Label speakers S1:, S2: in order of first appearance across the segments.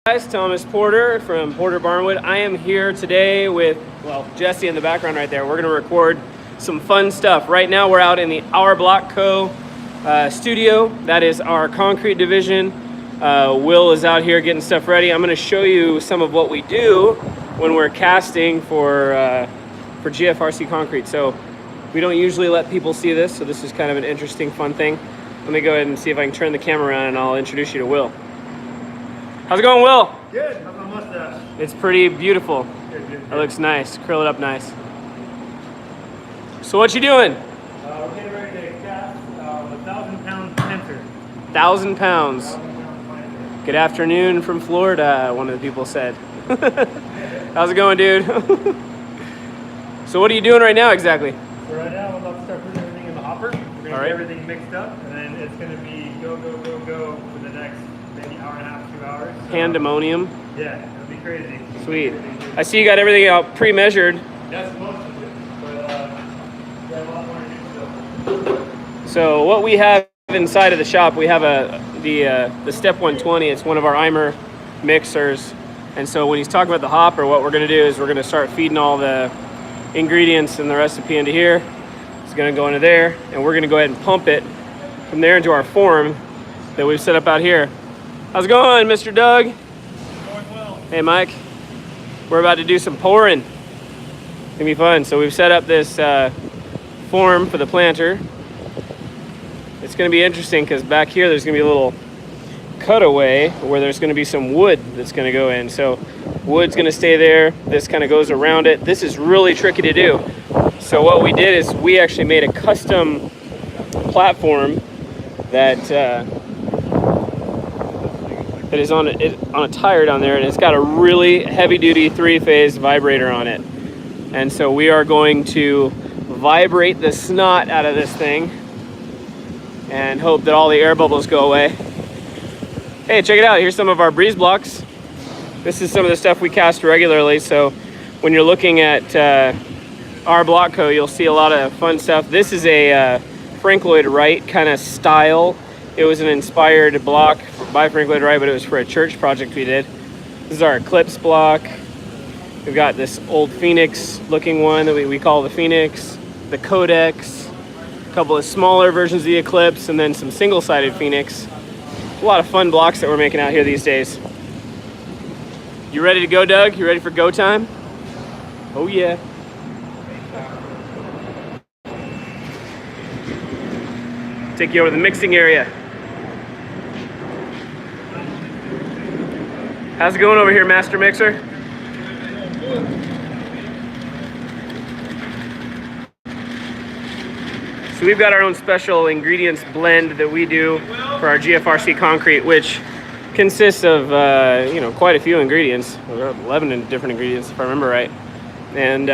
S1: Guys, Thomas Porter from Porter Barnwood. I am here today with, Jesse in the background right there. We're gonna record some fun stuff. Right now we're out in the Our Block Co. studio. That is our concrete division. Will is out here getting stuff ready. I'm gonna show you some of what we do when we're casting for GFRC Concrete. So we don't usually let people see this, so this is kind of an interesting, fun thing. Let me go ahead and see if I can turn the camera around and I'll introduce you to Will. How's it going, Will?
S2: Good. How's my mustache?
S1: It's pretty beautiful.
S2: Good.
S1: It looks nice. Curl it up nice. So what you doing?
S2: We're getting ready to cast a 1,000-pound planter.
S1: 1,000 pounds.
S2: 1,000-pound planter.
S1: Good afternoon from Florida, one of the people said. How's it going, dude? So what are you doing right now exactly?
S2: So right now I'm about to start putting everything in the hopper. We're going to get everything mixed up, and then it's going to be go for the next maybe hour and a half, 2 hours. So,
S1: Pandemonium.
S2: yeah, it'll be crazy.
S1: Sweet. I see you got everything out pre-measured.
S2: That's most of it, but we got a lot more to do still.
S1: So what we have inside of the shop, we have the Step 120. It's one of our Eimer mixers. And so when he's talking about the hopper, what we're going to do is we're going to start feeding all the ingredients and the recipe into here. It's going to go into there, and we're going to go ahead and pump it from there into our form that we've set up out here. How's it going, Mr. Doug?
S2: Going well.
S1: Hey, Mike. We're about to do some pouring. It's gonna be fun. So we've set up this form for the planter. It's gonna be interesting because back here there's gonna be a little cutaway where there's gonna be some wood that's gonna go in. So wood's gonna stay there. This kind of goes around it. This is really tricky to do. So what we did is we actually made a custom platform that that is on a tire down there, and it's got a really heavy-duty 3-phase vibrator on it. And so we are going to vibrate the snot out of this thing and hope that all the air bubbles go away. Hey, check it out. Here's some of our breeze blocks. This is some of the stuff we cast regularly. So when you're looking at Our Block Co., you'll see a lot of fun stuff. This is a Frank Lloyd Wright kind of style. It was an inspired block by Frank Lloyd Wright, but it was for a church project we did. This is our Eclipse block. We've got this old Phoenix looking one that we call the Phoenix, the Codex, a couple of smaller versions of the Eclipse, and then some single-sided Phoenix. A lot of fun blocks that we're making out here these days. You ready to go, Doug? You ready for go time? Oh yeah. Take you over to the mixing area. How's it going over here, Master Mixer? So we've got our own special ingredients blend that we do for our GFRC concrete, which consists of quite a few ingredients, 11 different ingredients if I remember right. And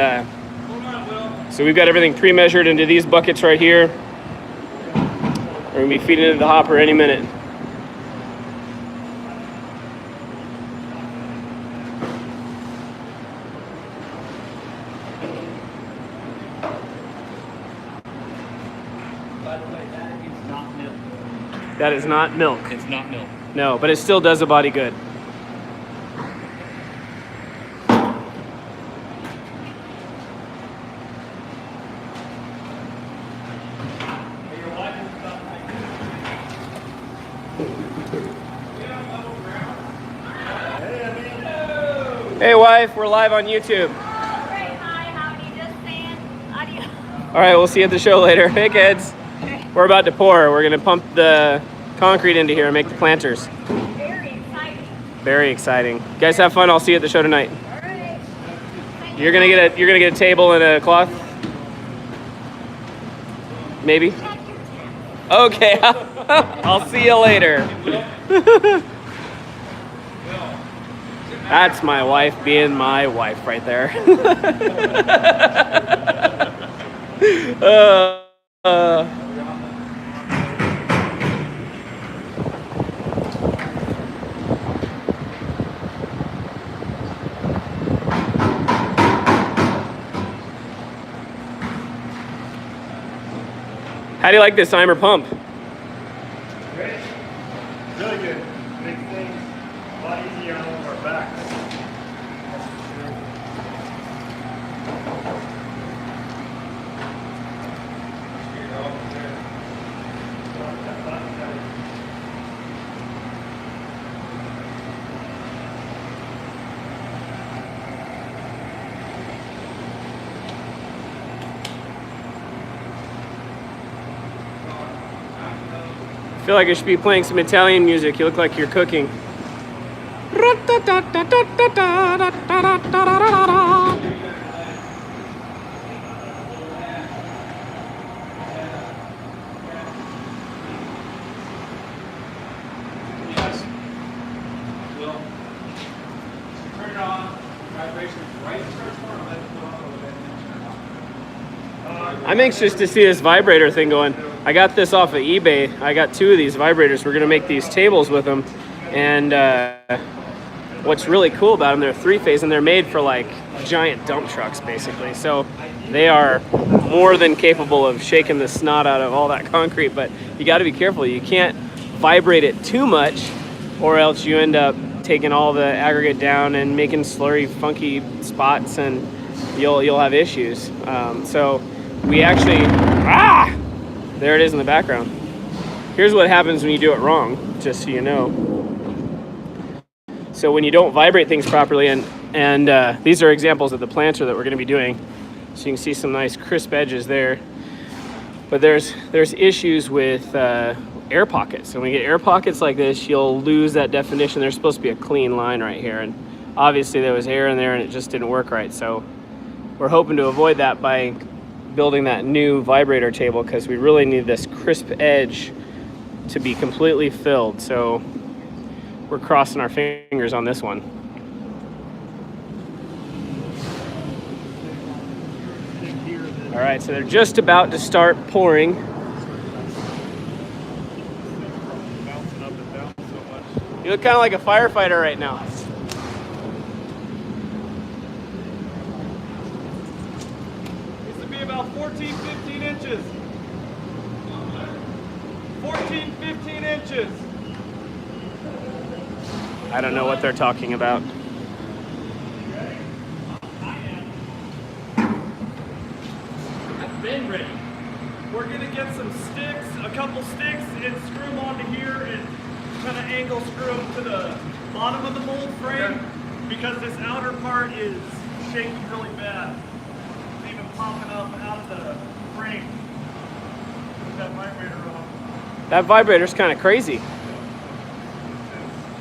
S1: so we've got everything pre-measured into these buckets right here. We're gonna be feeding it into the hopper any minute.
S2: By the way, that is not milk.
S1: That is not milk.
S2: It's not milk.
S1: No, but it still does the body good. Hey wife, we're live on YouTube.
S3: Hi, howdy, just saying adios.
S1: All right, we'll see you at the show later. Hey kids. We're about to pour. We're gonna pump the concrete into here and make the planters.
S3: Very exciting.
S1: Very exciting. You guys have fun. I'll see you at the show tonight.
S3: All right.
S1: You're gonna get a table and a cloth? Maybe? Okay. I'll see you later. That's my wife being my wife right there. How do you like this Eimer pump?
S2: Great. Really good. Makes things a lot easier on Or back.
S1: I feel like I should be playing some Italian music. You look like you're cooking.
S4: Yes. Will. Turn it on. Vibrations right starts forming. Let it go off a little bit and then turn it off.
S1: I'm anxious to see this vibrator thing going. I got this off of eBay. I got 2 of these vibrators. We're gonna make these tables with them. And what's really cool about them, they're 3-phase and they're made for like giant dump trucks basically. So they are more than capable of shaking the snot out of all that concrete, but you gotta be careful. You can't vibrate it too much or else you end up taking all the aggregate down and making slurry, funky spots and you'll have issues. So we actually, there it is in the background. Here's what happens when you do it wrong, just so you know. So when you don't vibrate things properly, and these are examples of the planter that we're going to be doing. So you can see some nice crisp edges there. But there's issues with air pockets. So when you get air pockets like this, you'll lose that definition. There's supposed to be a clean line right here, and obviously there was air in there, and it just didn't work right. So we're hoping to avoid that by building that new vibrator table, because we really need this crisp edge to be completely filled. So we're crossing our fingers on this one. All right, so they're just about to start pouring.
S2: Bouncing up and down so much.
S1: You look kind of like a firefighter right now.
S2: Needs to be about 14, 15 inches. 14, 15 inches.
S1: I don't know what they're talking about.
S2: I've been ready. We're gonna get some sticks, a couple sticks, and screw them onto here and kind of angle screw them to the bottom of the mold frame because this outer part is shaking really bad. It's even popping up out of the frame with that vibrator on.
S1: That vibrator's kind of crazy.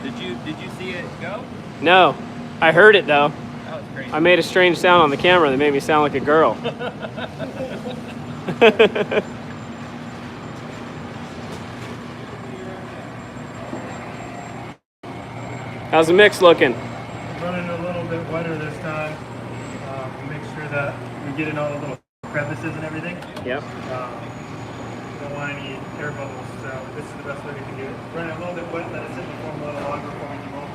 S4: Did you see it go?
S1: No, I heard it though.
S4: That was crazy.
S1: I made a strange sound on the camera that made me sound like a girl. How's the mix looking?
S2: Running a little bit wetter this time. Make sure that we get in all the little crevices and everything.
S1: Yep.
S2: Don't want any air bubbles, so this is the best way we can do it. Run it a little bit wet, let it sit in the foam a little longer before we come home.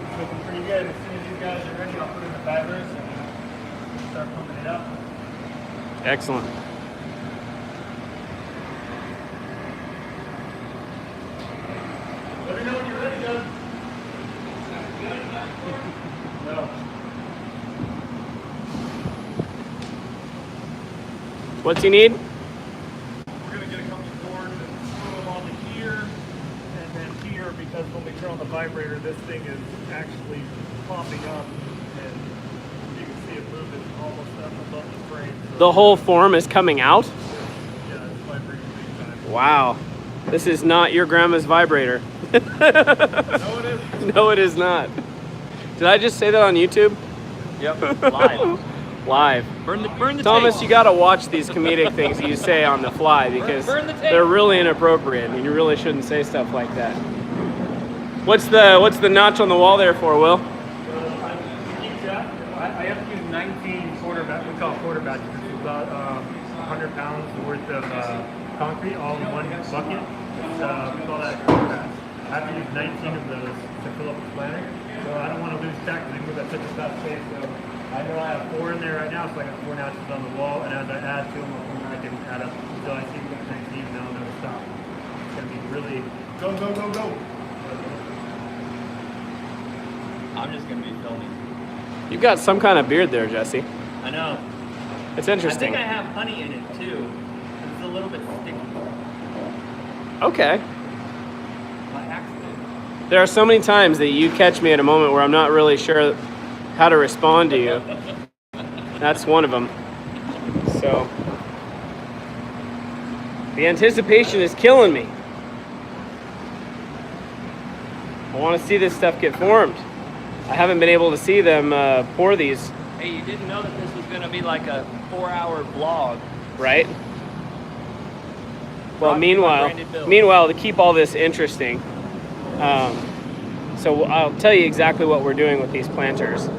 S2: It's looking pretty good. As soon as you guys are ready, I'll put in the fibers and start pumping it up.
S1: Excellent.
S2: Let me know when you're ready, Doug. No.
S1: What's he need?
S2: We're going to get a couple of cords and screw them onto here and then here, because when we turn on the vibrator, this thing is actually popping up and you can see it moving almost up above the frame. So
S1: The whole form is coming out?
S2: yeah, it's vibrating big time.
S1: Wow. This is not your grandma's vibrator.
S2: No, it is.
S1: No, it is not. Did I just say that on YouTube?
S4: Yep. Live.
S1: Live.
S4: Burn the
S1: Thomas,
S4: tape.
S1: you gotta watch these comedic things you say on the fly, because
S4: Burn the tape.
S1: they're really inappropriate and you really shouldn't say stuff like that. What's the notch on the wall there for, Will?
S2: I have to use 19 quarterback, we call it quarterback, because it's about 100 pounds worth of concrete all in one bucket. It's, we call that quarterback. I have to use 19 of those to fill up the planter. So I don't want to lose track because I move at such a fast pace. So I know I have 4 in there right now, so I got 4 notches on the wall, and as I add to them, I'll come back and add up until I see what 19, and then I'll never stop. It's going to be really go, go, go, go.
S5: I'm just gonna be filming.
S1: You've got some kind of beard there, Jesse.
S5: I know.
S1: It's
S5: I
S1: interesting.
S5: think I have honey in it too. It's a little bit sticky.
S1: Okay.
S5: By accident.
S1: There are so many times that you catch me at a moment where I'm not really sure how to respond to you. That's one of them. So, the anticipation is killing me. I want to see this stuff get formed. I haven't been able to see them pour these,
S5: Hey, you didn't know that this was gonna be like a 4-hour vlog.
S1: right? Well,
S5: Brought to you by Brandon Bill.
S1: meanwhile, to keep all this interesting, so I'll tell you exactly what we're doing with these planters.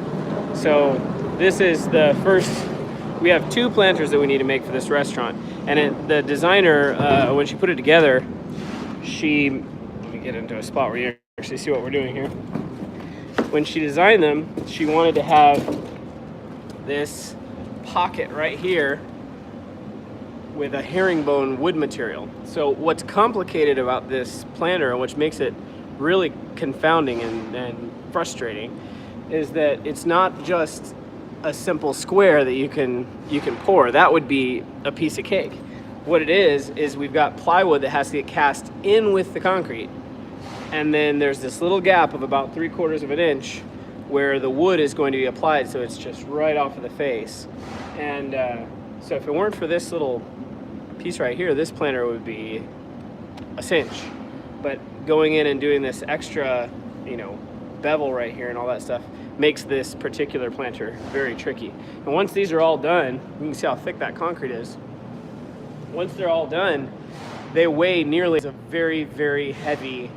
S1: So this is the first. We have 2 planters that we need to make for this restaurant, and the designer, when she put it together, let me get into a spot where you actually see what we're doing here. When she designed them, she wanted to have this pocket right here with a herringbone wood material. So what's complicated about this planter, and which makes it really confounding and frustrating, is that it's not just a simple square that you can pour. That would be a piece of cake. What it is we've got plywood that has to get cast in with the concrete, and then there's this little gap of about 3/4 of an inch where the wood is going to be applied, so it's just right off of the face. And so if it weren't for this little piece right here, this planter would be a cinch. But going in and doing this extra, bevel right here and all that stuff makes this particular planter very tricky. And once these are all done, you can see how thick that concrete is. Once they're all done, they weigh nearly a very, very heavy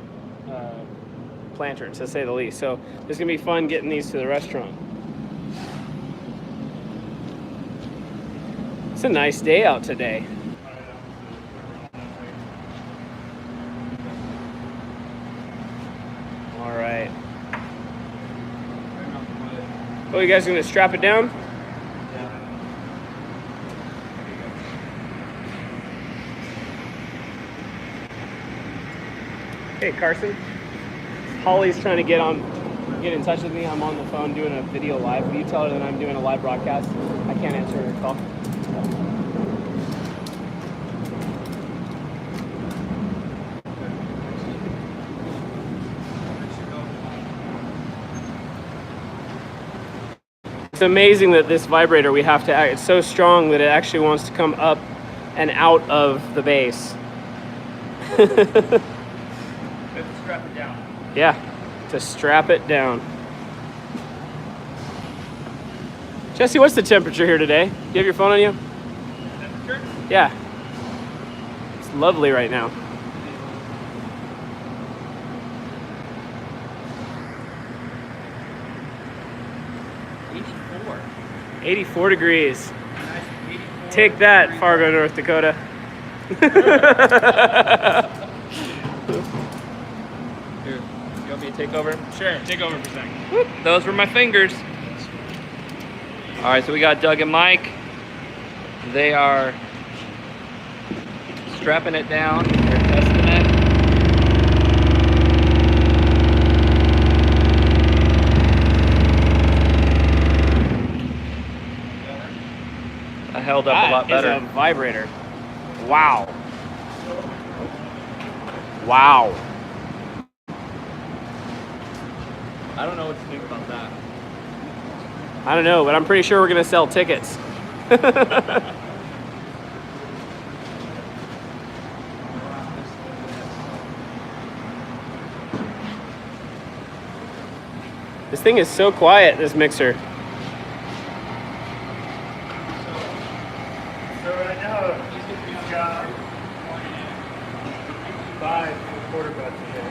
S1: planter, to say the least. So it's gonna be fun getting these to the restaurant. It's a nice day out today. All right. Oh, you guys are gonna strap it down? Hey, Carson. Holly's trying to get in touch with me. I'm on the phone doing a video live. Will you tell her that I'm doing a live broadcast? I can't answer her call. It's amazing that this vibrator it's so strong that it actually wants to come up and out of the base.
S5: We have to strap it down.
S1: Yeah, to strap it down. Jesse, what's the temperature here today? Do you have your phone on you?
S5: Temperature?
S1: Yeah. It's lovely right now.
S5: '84.
S1: 84 degrees.
S5: Nice 84.
S1: Take that, Fargo, North Dakota.
S5: Here, you want me to take over?
S2: Sure, take over for a second.
S5: Those were my fingers. All right, so we got Doug and Mike. They are strapping it down. They're testing it. I held up a lot better.
S1: That is a vibrator. Wow. Wow.
S5: I don't know what to think about that.
S1: I don't know, but I'm pretty sure we're gonna sell tickets. This thing is so quiet, this mixer.
S2: So right now, he's got 5 quarterbacks today.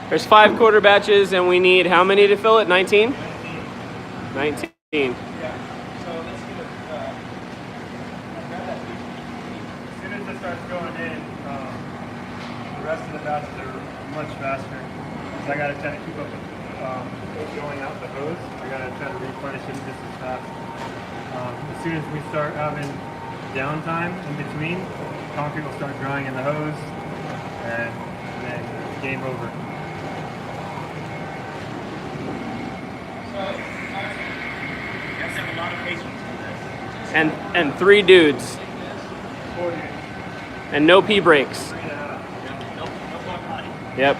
S1: There's 5 quarter batches, and we need how many to fill it? 19? 19.
S2: Yeah. So let's get it. As soon as it starts going in, the rest of the batches are much faster. Because I got to kind of keep up with
S6: going out the hose. I gotta try to replenish it just as fast. As soon as we start having downtime in between, concrete will start drying in the hose, and then game over.
S2: You guys have a lot of patience for this.
S1: And 3 dudes.
S6: 4 dudes.
S1: And no pee breaks.
S6: 3.5.
S2: No blood body.
S1: Yep.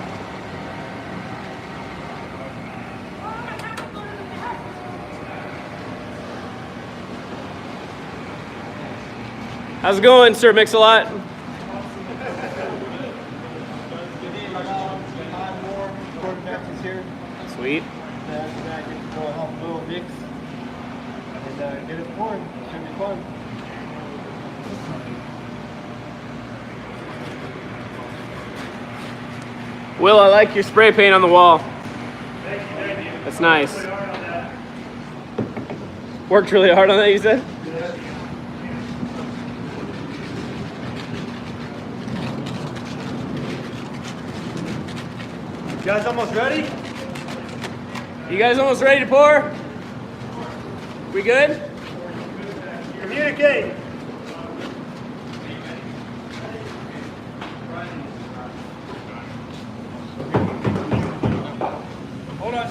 S1: How's it going, Sir Mix-a-Lot? Sweet.
S6: And get it pouring. Should be fun.
S1: Will, I like your spray paint on the wall.
S6: Thank you.
S1: That's nice.
S6: Really hard on that.
S1: Worked really hard on that, you said?
S6: You guys almost ready?
S1: You guys almost ready to pour? We good?
S6: Communicate.
S4: Hold on.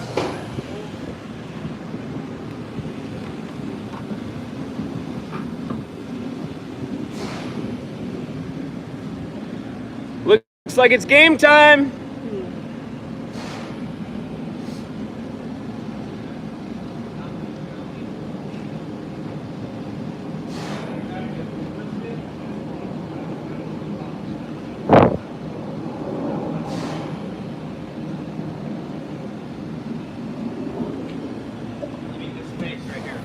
S1: Looks like it's game time.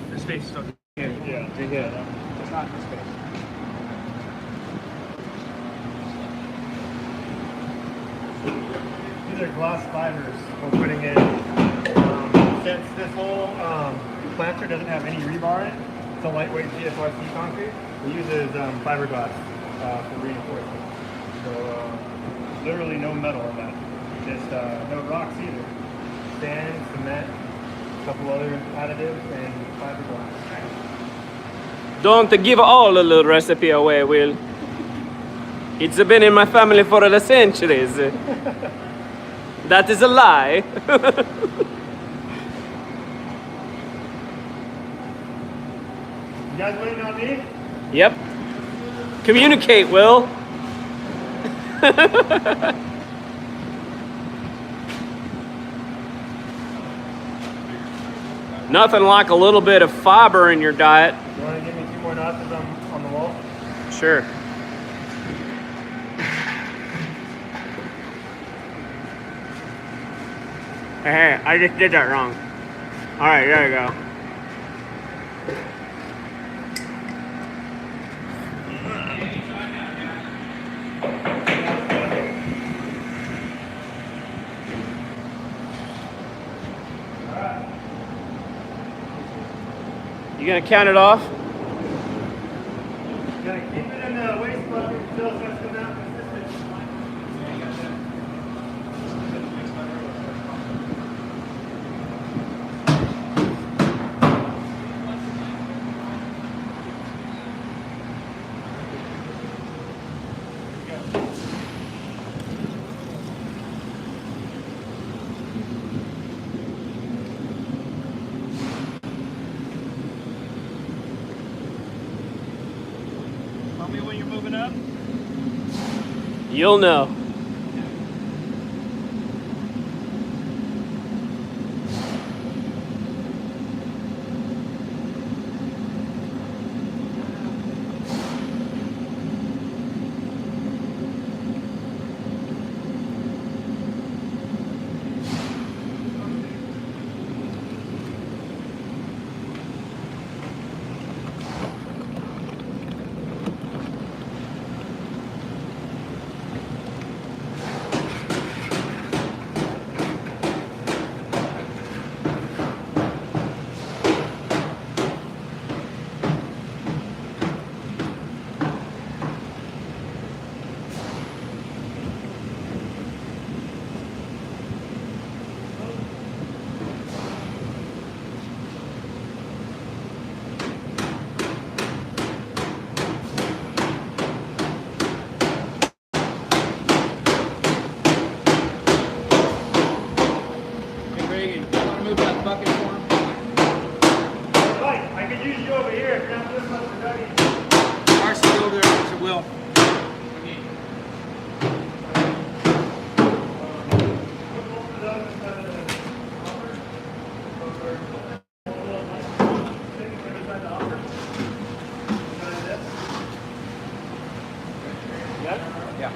S2: This space is okay.
S6: Yeah.
S4: It's not this big.
S6: These are glass fibers we're putting in. Since this whole planter doesn't have any rebar in it, it's a lightweight GSYC concrete. We use it as fiberglass for reinforcement. So literally no metal in that. Just no rocks either. Sand, cement, a couple other additives, and fiberglass.
S1: Don't give all the little recipe away, Will. It's been in my family for the centuries. That is a lie.
S6: You guys waiting on me?
S1: Yep. Communicate, Will. Nothing like a little bit of fiber in your diet.
S6: You want to give me 2 more notches on the wall?
S1: Sure. Hey, I just did that wrong. All right, there you go. You gonna count it off?
S6: Gotta keep it in the waste bucket until it starts coming out consistent.
S2: Tell me when you're moving up.
S1: You'll know.
S4: bucket for him?
S6: Mike, I could use you over here if you're not this much for Dougie.
S4: RC, go over there, Mr. Will. Yeah.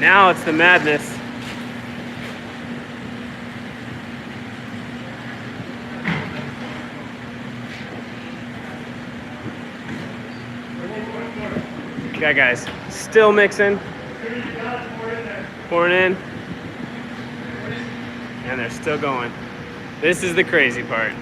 S1: Now it's the madness. Okay, guys, still mixing, pouring in, and they're still going. This is the crazy part.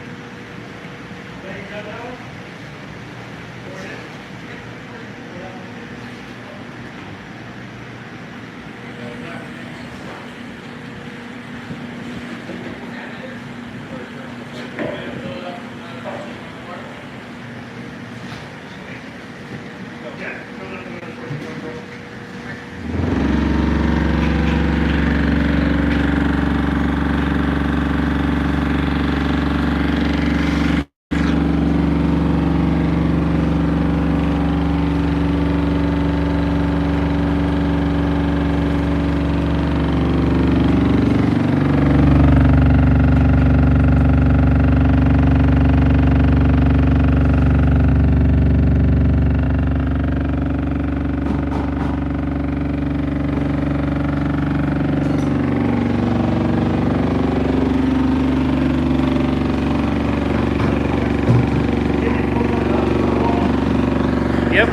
S1: Yep.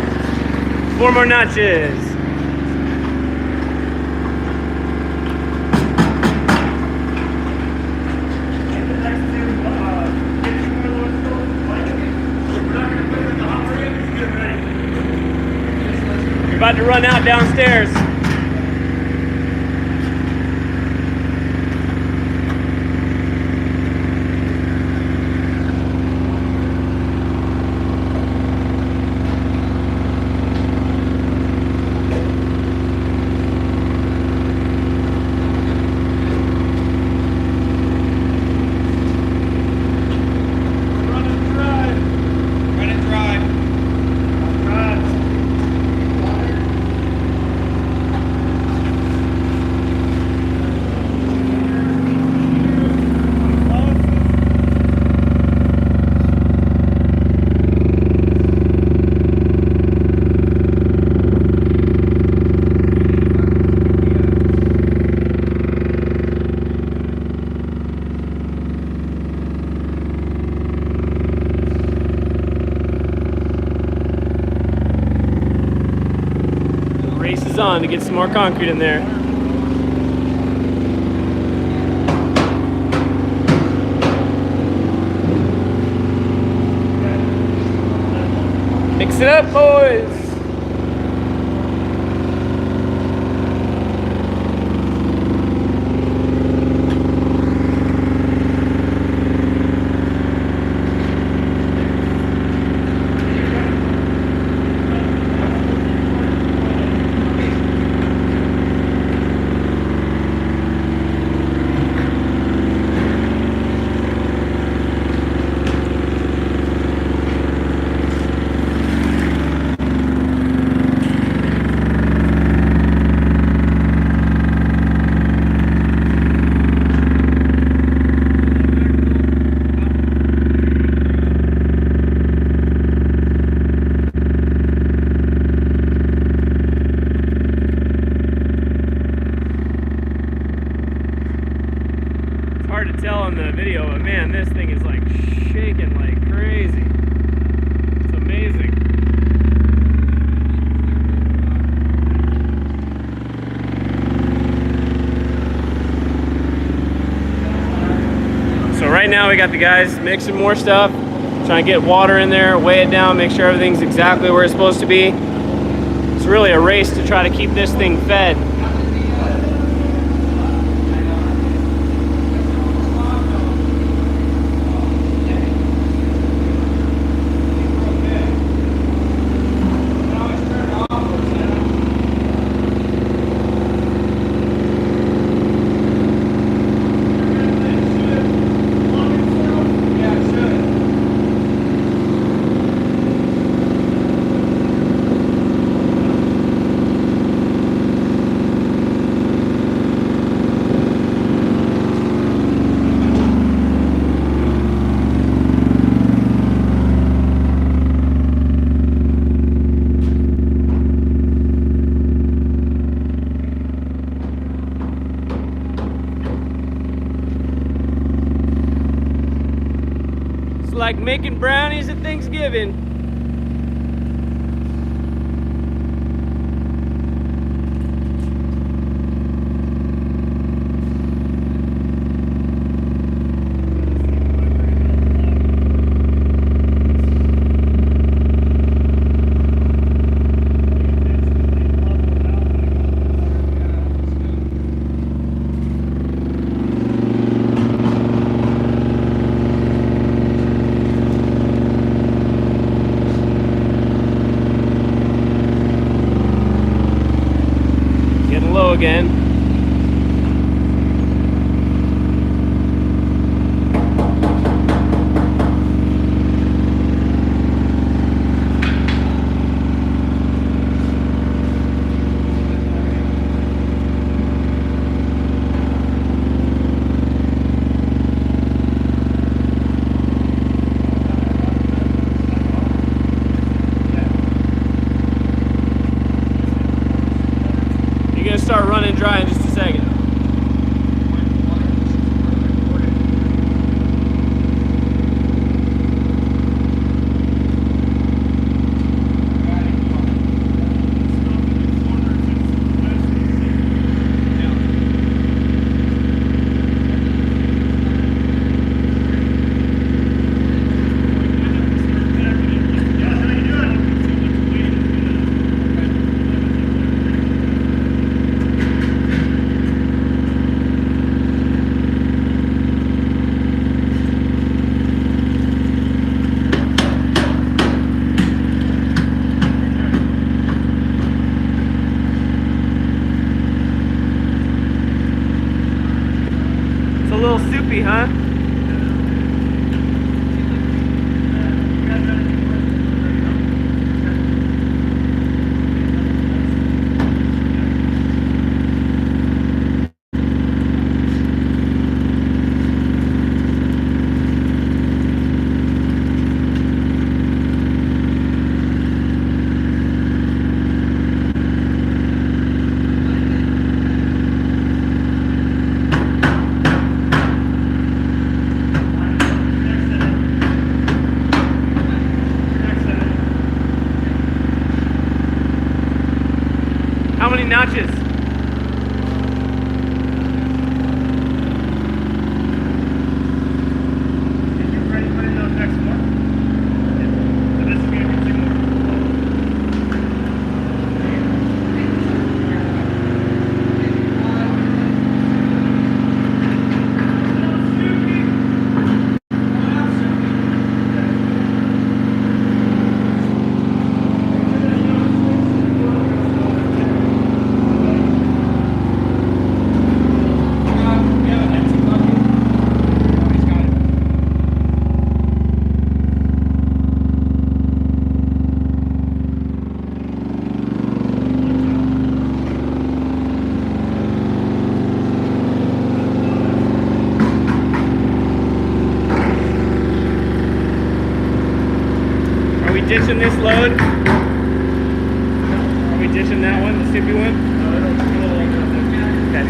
S1: 4 more notches. You're about to run out downstairs.
S4: Run it dry.
S1: Race is on to get some more concrete in there. Mix it up, boys. Hard to tell on the video, but man, this thing is like shaking like crazy. It's amazing. So right now we got the guys mixing more stuff, trying to get water in there, weigh it down, make sure everything's exactly where it's supposed to be. It's really a race to try to keep this thing fed. like making brownies at Thanksgiving. Getting low again. You're gonna start running dry in just a second. It's a little soupy, huh? How many notches?
S6: Did you already put in those next four? So this is gonna be 2 more.
S1: Are we ditching this load? Are we ditching that one, the soupy one? Okay.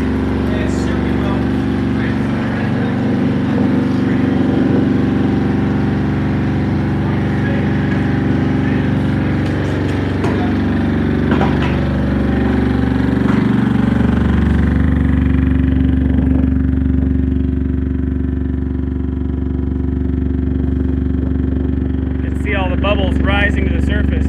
S1: You can see all the bubbles rising to the surface.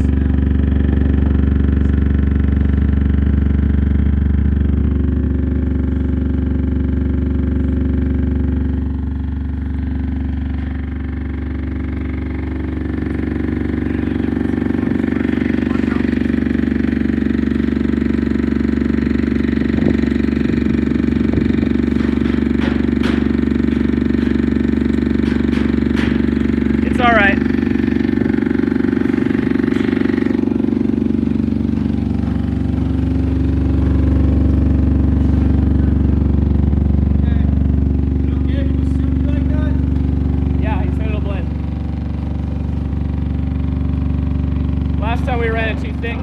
S1: It's all right. Yeah, he said it'll blend. Last time we ran it too thick.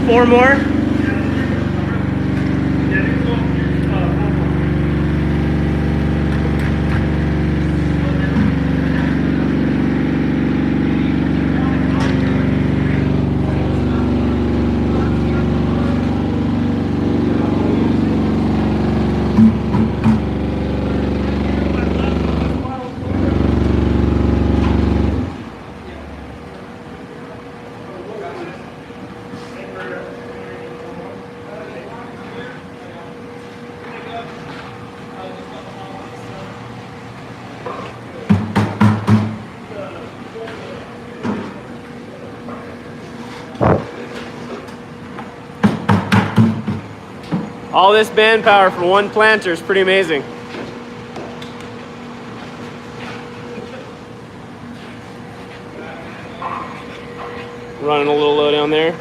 S1: 4 more?
S6: Yeah, 4 more.
S1: All this manpower for one planter is pretty amazing. Running a little low down there.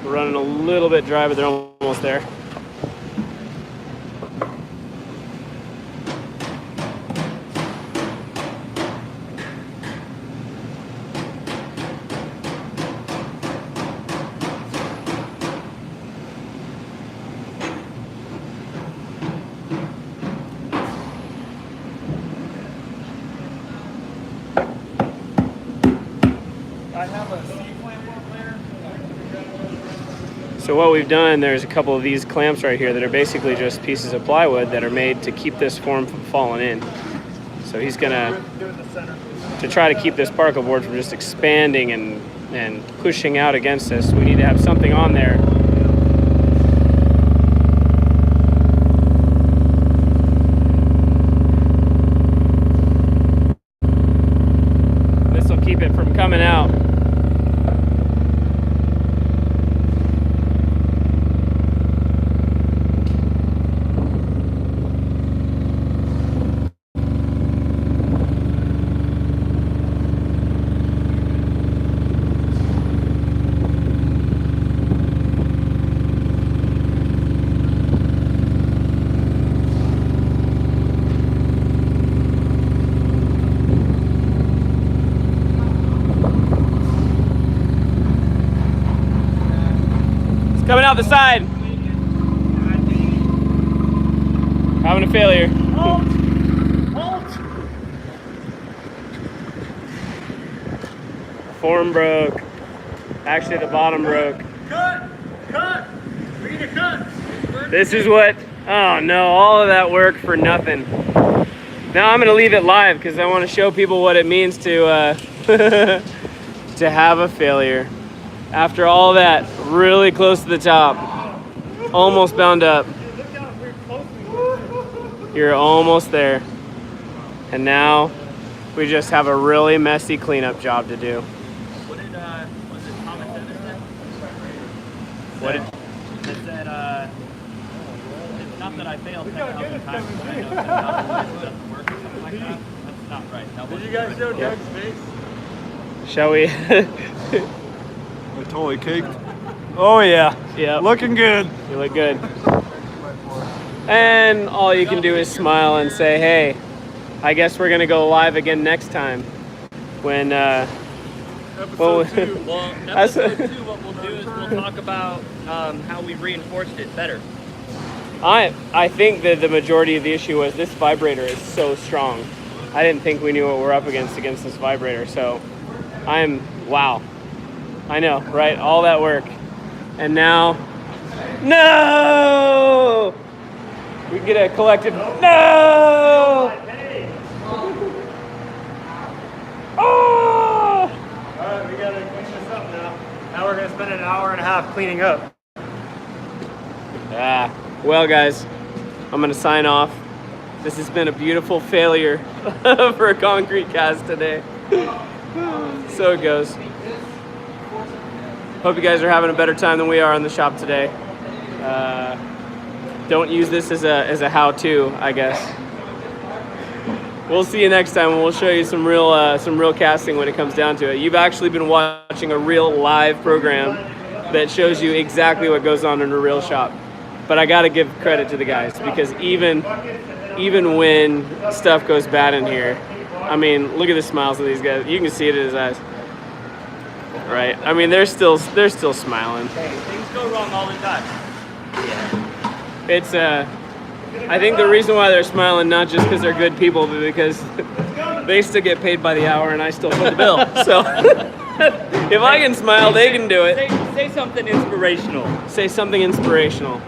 S1: We're running a little bit dry, but they're almost there.
S2: I have a C-clamp up there.
S1: So what we've done, there's a couple of these clamps right here that are basically just pieces of plywood that are made to keep this form from falling in. So he's gonna, to try to keep this particle board from just expanding and pushing out against us, we need to have something on there. This will keep it from coming out. Coming out the side. Having a failure.
S2: Halt! Halt!
S1: Form broke. Actually, the bottom broke.
S2: Cut! Cut! We need a cut!
S1: This is what, oh no, all of that work for nothing. Now I'm gonna leave it live because I want to show people what it means to to have a failure. After all that, really close to the top, almost bound up. You're almost there. And now we just have a really messy cleanup job to do.
S2: What did, was it Thomas Edison?
S1: What did,
S2: It said, it's not that I failed 10,000 times, but I know 10,000 ways it doesn't work or something like that. That's not right. Did you guys show Doug's face?
S1: shall we?
S7: I totally caked. Oh yeah,
S1: Yeah,
S7: looking good.
S1: you look good. And all you can do is smile and say, hey, I guess we're gonna go live again next time. When,
S2: Episode 2.
S5: Well,
S1: That's-
S5: episode 2, what we'll do is we'll talk about how we reinforced it better.
S1: I think that the majority of the issue was this vibrator is so strong. I didn't think we knew what we're up against this vibrator. So wow. I know, right? All that work. And now, no! We can get a collective, no! Oh!
S6: Alright, we gotta clean this up now. Now we're gonna spend an hour and a half cleaning up.
S1: Well guys, I'm gonna sign off. This has been a beautiful failure for a concrete cast today. So it goes. Hope you guys are having a better time than we are in the shop today. Don't use this as a how-to, I guess. We'll see you next time, and we'll show you some real casting when it comes down to it. You've actually been watching a real live program that shows you exactly what goes on in a real shop. But I gotta give credit to the guys, because even when stuff goes bad in here, I mean, look at the smiles of these guys. You can see it in his eyes. Right? I mean, they're still smiling.
S5: Things go wrong all the time.
S1: It's I think the reason why they're smiling, not just because they're good people, but because they still get paid by the hour and I still foot the bill. So if I can smile, they can do it.
S5: Say something inspirational.
S1: Say something inspirational.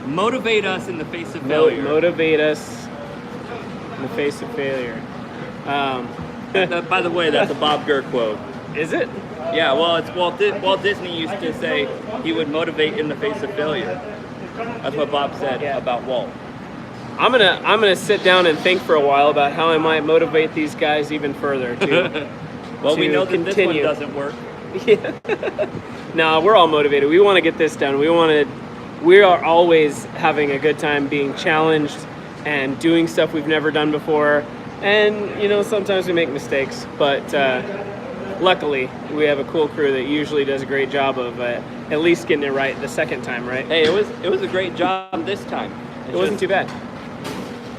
S5: Motivate us in the face of failure.
S1: Motivate us in the face of failure.
S5: By the way, that's a Bob Gurr quote.
S1: Is it?
S5: Yeah, well, it's Walt Disney used to say he would motivate in the face of failure. That's what Bob said about Walt.
S1: I'm gonna sit down and think for a while about how I might motivate these guys even further to.
S5: Well, we
S1: to
S5: know that
S1: continue.
S5: this one doesn't work.
S1: Yeah. No, we're all motivated. We want to get this done. We are always having a good time being challenged and doing stuff we've never done before. And you know, sometimes we make mistakes, but luckily we have a cool crew that usually does a great job of at least getting it right the second time, right?
S5: Hey, it was a great job this time.
S1: It wasn't too bad.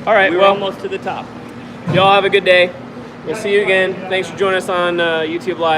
S1: All right,
S5: We were
S1: well,
S5: almost to the top.
S1: y'all have a good day. We'll see you again. Thanks for joining us on YouTube Live.